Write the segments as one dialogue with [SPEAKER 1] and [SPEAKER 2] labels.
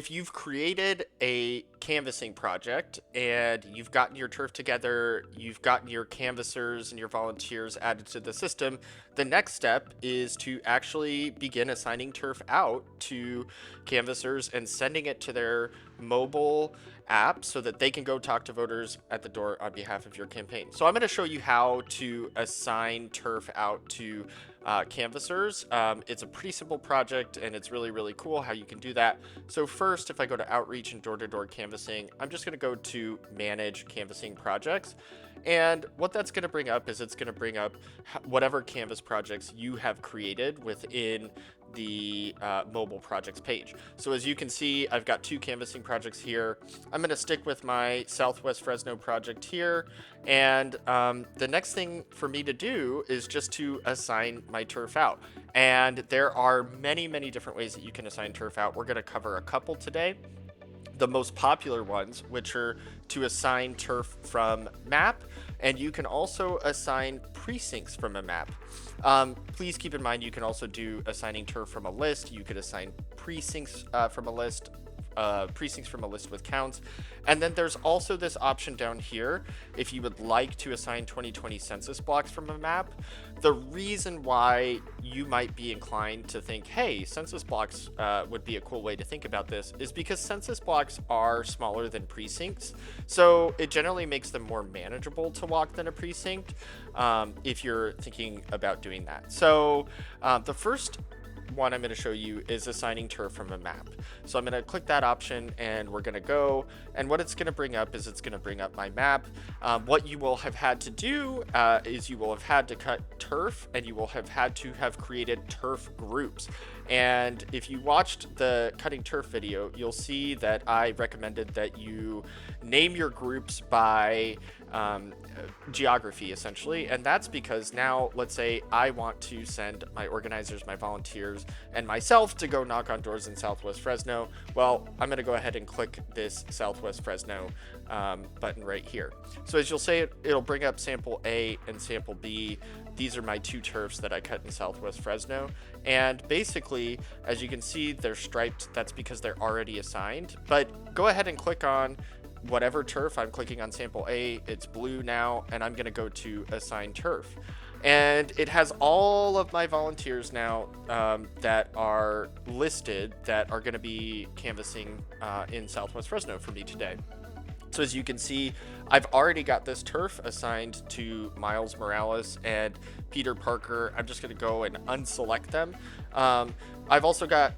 [SPEAKER 1] If you've created a canvassing project and you've gotten your turf together, you've gotten your canvassers and your volunteers added to the system, the next step is to actually begin assigning turf out to canvassers and sending it to their mobile app so that they can go talk to voters at the door on behalf of your campaign. So I'm going to show you how to assign turf out to canvassers. It's a pretty simple project and it's really, really cool how you can do that. So first, if I go to outreach and door-to-door canvassing, I'm just going to go to manage canvassing projects. And what that's going to bring up is it's going to bring up whatever canvas projects you have created within the mobile projects page. So as you can see, I've got two canvassing projects here. I'm going to stick with my Southwest Fresno project here. And the next thing for me to do is just to assign my turf out. And there are many, many different ways that you can assign turf out. We're going to cover a couple today. The most popular ones, which are to assign turf from map, and you can also assign precincts from a map. Please keep in mind you can also do assigning turf from a list. You could assign precincts from a list. Precincts from a list with counts. And then there's also this option down here if you would like to assign 2020 census blocks from a map. The reason why you might be inclined to think, hey, census blocks would be a cool way to think about this is because census blocks are smaller than precincts. So it generally makes them more manageable to walk than a precinct if you're thinking about doing that. So the first one I'm going to show you is assigning turf from a map. So I'm going to click that option and we're going to go, and what it's going to bring up is it's going to bring up my map. What you will have had to do is you will have had to cut turf, and you will have had to have created turf groups. And if you watched the cutting turf video, you'll see that I recommended that you name your groups by geography, essentially. And that's because now, let's say I want to send my organizers, my volunteers, and myself to go knock on doors in Southwest Fresno. Well, I'm going to go ahead and click this Southwest Fresno button right here. So as you'll say, it'll bring up sample A and sample B. These are my two turfs that I cut in Southwest Fresno. And basically, as you can see, they're striped. That's because they're already assigned. But go ahead and click on whatever turf. I'm clicking on sample A. It's blue now, and I'm going to go to assign turf. And it has all of my volunteers now that are listed that are going to be canvassing in Southwest Fresno for me today. So as you can see, I've already got this turf assigned to Miles Morales and Peter Parker. I'm just going to go and unselect them. I've also got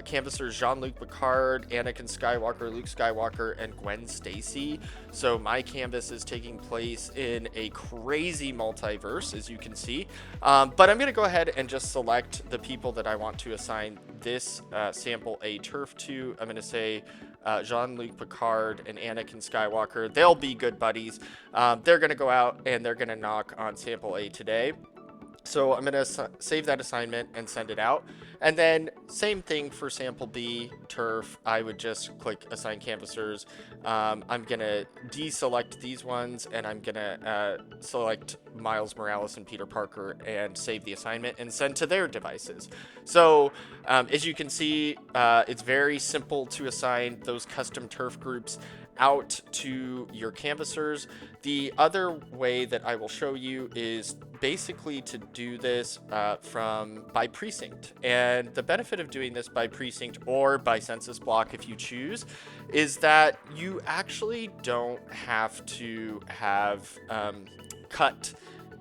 [SPEAKER 1] canvassers Jean-Luc Picard, Anakin Skywalker, Luke Skywalker, and Gwen Stacy. So my canvas is taking place in a crazy multiverse, as you can see. But I'm going to go ahead and just select the people that I want to assign this sample A turf to. I'm going to say Jean-Luc Picard and Anakin Skywalker. They'll be good buddies. They're going to go out and they're going to knock on sample A today. So I'm going to save that assignment and send it out. And then same thing for sample B turf. I would just click assign canvassers. I'm going to deselect these ones, and I'm going to select Miles Morales and Peter Parker and save the assignment and send to their devices. So as you can see, it's very simple to assign those custom turf groups out to your canvassers. The other way that I will show you is basically to do this by precinct. And the benefit of doing this by precinct or by census block, if you choose, is that you actually don't have to have cut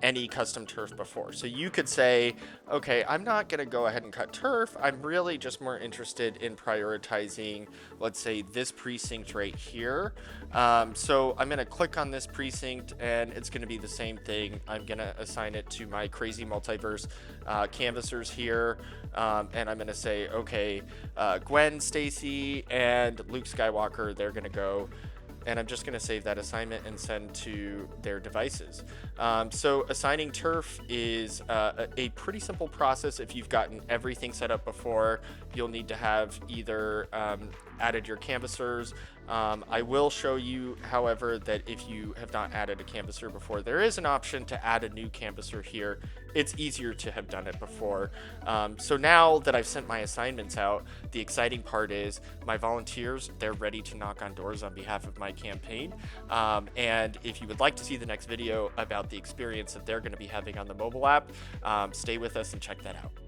[SPEAKER 1] any custom turf before. So you could say, okay, I'm not going to go ahead and cut turf. I'm really just more interested in prioritizing, let's say, this precinct right here. So I'm going to click on this precinct, and it's going to be the same thing. I'm going to assign it to my crazy multiverse canvassers here. And I'm going to say, okay, Gwen Stacy and Luke Skywalker, they're going to go. And I'm just going to save that assignment and send to their devices. So assigning turf is a pretty simple process. If you've gotten everything set up before, you'll need to have either added your canvassers. I will show you, however, that if you have not added a canvasser before, there is an option to add a new canvasser here. It's easier to have done it before. So now that I've sent my assignments out, the exciting part is my volunteers, they're ready to knock on doors on behalf of my campaign. And if you would like to see the next video about the experience that they're going to be having on the mobile app, stay with us and check that out.